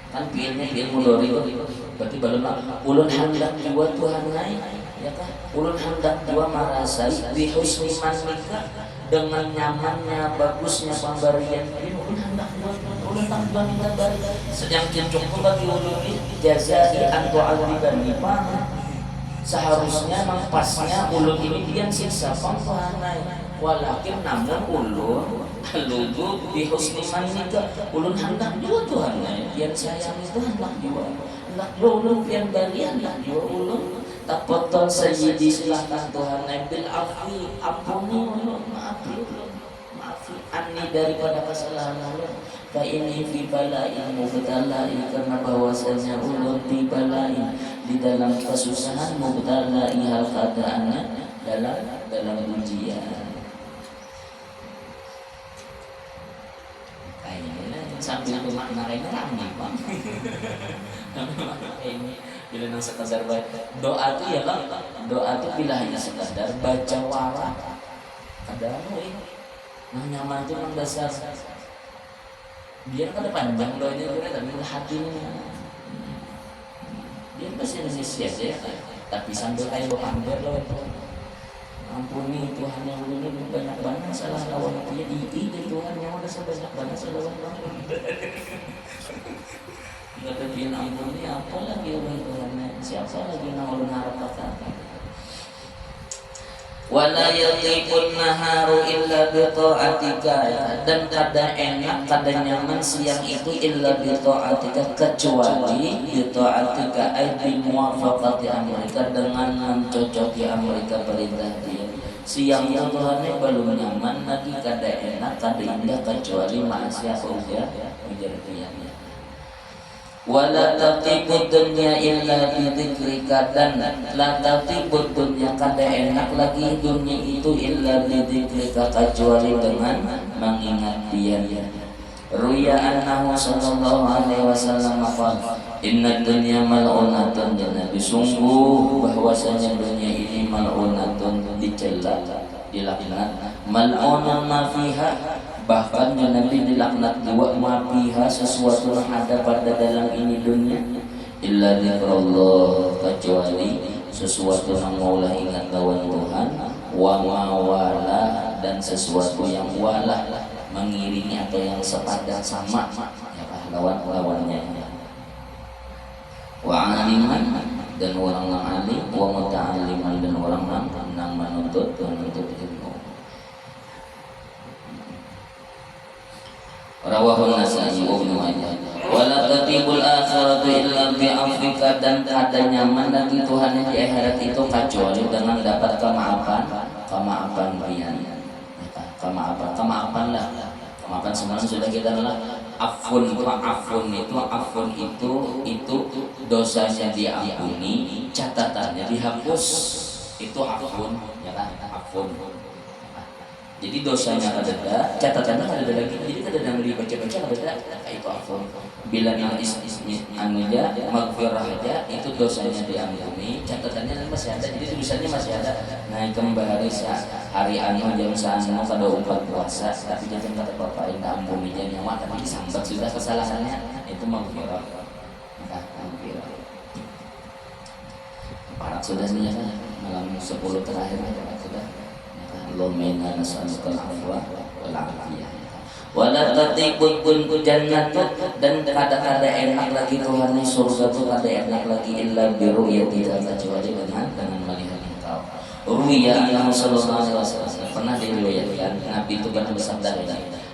kan fiilnya fiil mudhari, berarti balun ulun hendak jua Tuhan ya kan, ulun hendak jua merasai bi husni mandika, dengan nyamannya, bagusnya pemberian. Ulun hendak jua, ulun tanpa minta bari sedang cukup bagi ulun jazai antu alibani, seharusnya pasnya ulun ini dia siksa pangkuhanai, walakin namun ulun aludu di husni manika, ulun hendak jua Tuhan yang sayang itu hendak jua ulun yang barian hendak jua ulun. Tafaddal sayyidi, silahkan Tuhan bil afwi, ampuni ulun, maafi anni daripada kesalahan ulun. Fa ini fi bala'in mubtalai, karena bahwasanya ulun fi bala'in, di dalam kesusahan, mubtalai hal keadaannya dalam ujian. Sambil bermakna rame bang. Ini bila nang sekadar doa tu ya bang, doa tu bila hanya sekadar baca wara, kadang nah nyaman tu nang dasar. Biar kada panjang doanya kira tapi hatinya. Dia bahasa Indonesia ya, tapi sambil ayo ambil loh. Ampuni Tuhan yang ini banyak salah lawan dia di Tuhan yang udah sebanyak salah lawan. Kata dia ampuni apa lagi oleh Tuhan, siapa lagi yang ulun harap kata. Wala yatibun naharu illa bi ta'atika, dan kada enak kada nyaman siang itu illa bi ta'atika, kecuali bi ta'atika ay bi muwafaqati amrika, dengan mencocoki amrika perintah dia. Siang itu Tuhan belum nyaman lagi, kada enak kada indah kecuali maksiat ujar dia. Wala tatibud dunya illa bi dzikrika, dan la tatibud dunya kada enak lagi dunia itu illa bi dzikrika, kecuali dengan mengingat dia. Ruya annahu sallallahu alaihi wasallam qala inna dunya mal'unatun, dan Nabi sungguh bahwasanya dunia ini mal'unatun, dicela, dilaknat, mal'unun ma fiha, bahkan Nabi dilaknat dua ma fiha, sesuatu yang ada pada dalam ini dunia, illa dzikrullah, kecuali sesuatu yang maulah ingat lawan Tuhan, wa mawala, dan sesuatu yang walah mengiringi atau yang sepadan sama ya lawan-lawannya, wa aliman, dan orang yang alim, wa muta'alliman, dan orang yang menuntut ilmu. Rawahu Nasa'i wa Ibnu Majah. Wala tatibul akhiratu illa bi afrika, dan ada nyaman lagi Tuhan di akhirat itu kecuali dengan dapat kemaafan dia. Kemaafan lah. Kemaafan semalam sudah kita lah. Afun itu dosanya diampuni, catatannya dihapus. Itu afun, ya kan? Afun. Jadi dosanya kada ada, catatannya kada ada lagi. Jadi kada ada dibaca-baca kada ada. Itu afun. Bila yang anunya maghfirah aja, itu dosanya diampuni, catatannya masih ada. Jadi tulisannya masih ada. Nah, kembali hari anu jam sana kada umpah puasa, tapi jangan kata bapak ini ampuni jangan nyawa, tapi disambat sudah kesalahannya, itu maghfirah. Nah, maghfirah. Parak sudah nih ya, malam 10 terakhir sudah. Allahumma nas'aluka al-afwa wal afiyah. Wala tatibul jannatu, dan kada enak lagi Tuhan surga itu kada enak lagi illa bi ru'yati, kecuali dengan melihat engkau. Ru'ya yang Rasulullah SAW pernah diriwayatkan Nabi itu pernah bersabda,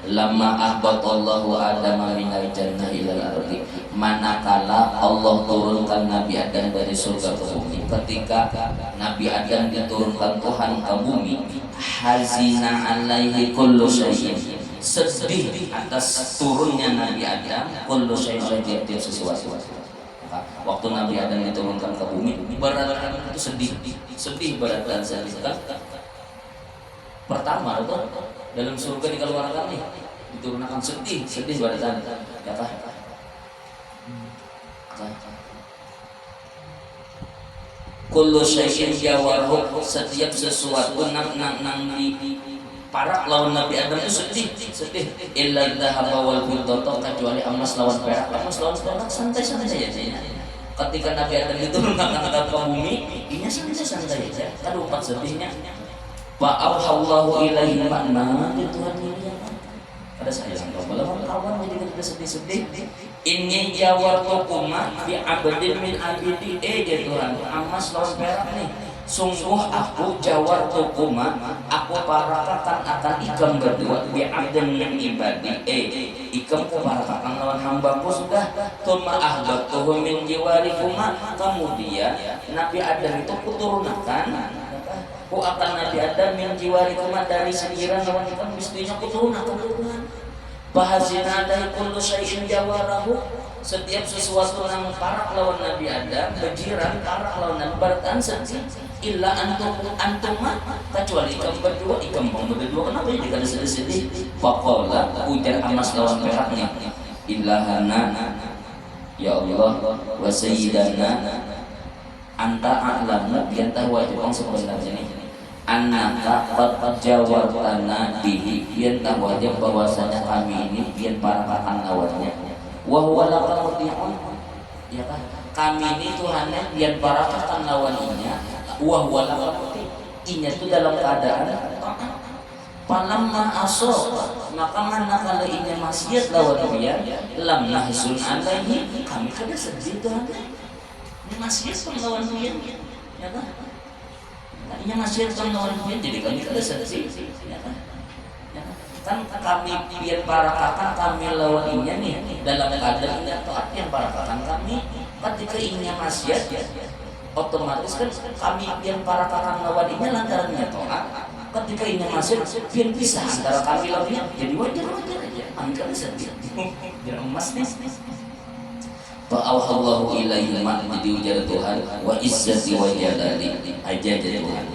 Lama ahbatallahu Adam minal jannah ilal ardi, manakala Allah turunkan Nabi Adam dari surga ke bumi. Ketika Nabi Adam diturunkan Tuhan ke bumi, hazina alaihi kullu syai'in, sedih atas turunnya Nabi Adam, kullu syai'in, setiap sesuatu. Waktu Nabi Adam diturunkan ke bumi, berat itu sedih berat dan sedih kan. Pertama itu dalam surga dikeluarkan nih, diturunkan sedih beratan ya kah? Kullu syai'in jawarhu, setiap sesuatu nang di parak lawan Nabi Adam itu sedih illa dhahaba wal fiddata, kecuali emas lawan perak. Emas lawan perak santai-santai saja. Ketika Nabi Adam diturunkan ke bumi, ini santai-santai saja. Kan empat sedihnya. Fa'auhallahu ilaihi makna Tuhan mulia. Ada saya yang kalau kawan jadi kita sedih-sedih. Inni jawartukuma bi abdin min abidi Tuhan. Emas lawan perak nih. Sungguh aku jawartukuma, aku parakakan akan ikam berdua bi abdin min ibadi ikam ku parakakan lawan hambaku sudah. Tuma ahbatuhu min jiwarikuma, kemudian Nabi Adam itu kuturunkan ku akan Nabi Adam min jiwarikuma, dari singkiran lawan ikam istrinya kuturunkan Tuhan. Bahasina dari kullu syai'in jawarahu, setiap sesuatu yang parak lawan Nabi Adam, bejiran parak lawan Nabi beratan sedih. Illa antuma, kecuali ikam berdua kenapa jadi kada sedih? Faqala, ujar emas lawan peraknya, illahana ya Allah wa sayyidana anta a'lamu, yang tahu wajib orang sebenarnya ini annaka qad jawartana bihi, yang tahu wajib bahwasanya kami ini yang parakakan lawannya, wa huwa laka muti'un, ya kan, kami ini Tuhannya yang parakakan lawannya, wa huwa laka muti'un, inya itu dalam keadaan palamma aso, maka manakala inya maksiat lawan dia, lam nahzun alaihi, kami kada sedih Tuhan. Ini maksiat lawan dia, ya kan? Ini maksiat lawan dia, jadi kami kada sedih, ya kan? Kan kami biar parakakan kami lawan inya nih dalam keadaan tidak taat, yang parakakan kami ketika inya maksiat ya, otomatis kan kami biar parakakan lawan inya lantarannya taat. Ketika ini masuk, biar bisa antara kami lawannya, jadi wajar aja. Angkat sedih, biar emas nih. Fa'auhallahu ilaihi ma, jadi ujar Tuhan, wa izzati wa jalali, aja Tuhan.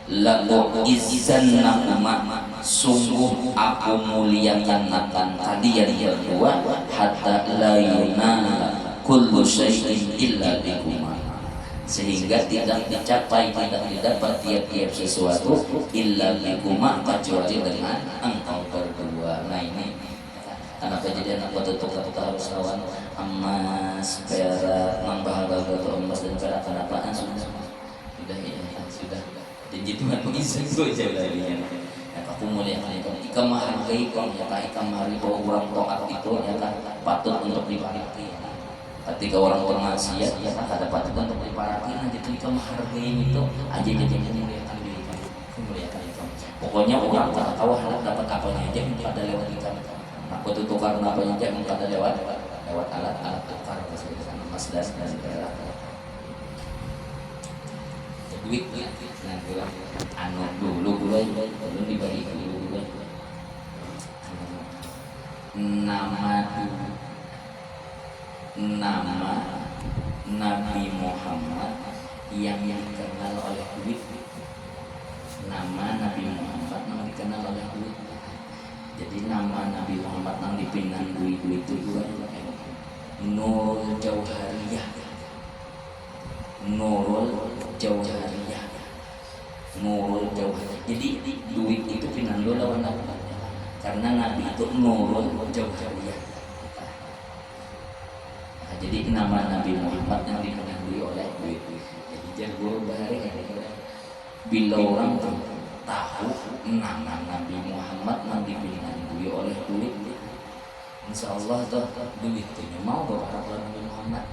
Lalu izzannakuma, sungguh aku muliakan akan kalian berdua, hatta la yunala kullu syai'in illa bikuma, sehingga tidak dicapai, tidak didapat tiap-tiap sesuatu illa bikuma, kecuali dengan engkau berdua. Nah ini anak kejadian apa tutup kita harus lawan emas, perak, membahagia atau emas dan perak, kenapaan sudah ya sudah. Jadi Tuhan mengizinkan itu aja larinya. Aku muliakan itu, ikam menghargai kau, ya kan, ikam menghargai bahwa orang taat itu ya kan patut untuk diparati. Ketika orang bermaksiat ya kan ada patut untuk diparati. Nah jadi ikam menghargai itu aja muliakan diri kamu, muliakan itu. Pokoknya orang tak tahu halal dapat apanya aja pada lewat ikam. Aku tuh tukar apanya aja pada lewat alat tukar emas dan perak. Duit ya, nah gula, anu dulu belum dibagi dulu. Nama Nabi Muhammad yang dikenal oleh duit. Nama Nabi Muhammad yang dikenal oleh duit. Jadi nama Nabi Muhammad yang dipinang duit itu juga Nurul Jauhariyah. Nurul Jauhariyah. Jadi duit itu pinando lawan Nabi, karena Nabi itu Nurul Jauhariyah. Nah, jadi nama Nabi Muhammad yang dikenali oleh duit. Jadi jangan guru bahari bila orang tahu nama Nabi Muhammad yang dikenali oleh duit, insya Allah tuh duit itu mau berharap Nabi Muhammad.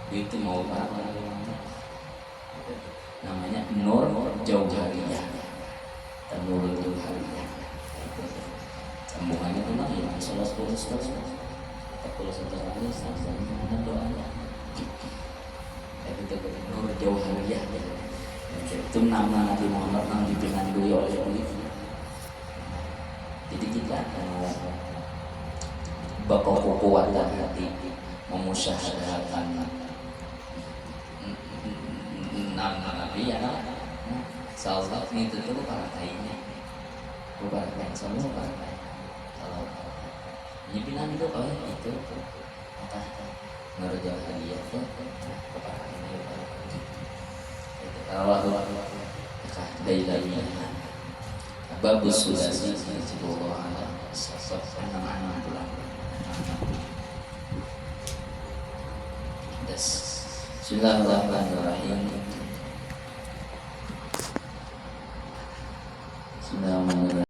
Itu mau apa namanya Nur Jauhariyah, Nur Jauhariyah. sambungannya memang ya salah satu Ustaz 41 kali sambungan doanya itu Nur Jauhariyah itu nama Nabi Muhammad yang dipinang beliau oleh beliau. Jadi kita bakal kekuatan hati memusyawarahkan nama Nabi ya salah itu tuh partainya bukan semua partai kalau pimpinan itu kalau itu maka ngerjakan hadiah tuh kepada ini kalau dari bagus sudah sih Allah sosok anak-anak pulang. Bismillahirrahmanirrahim.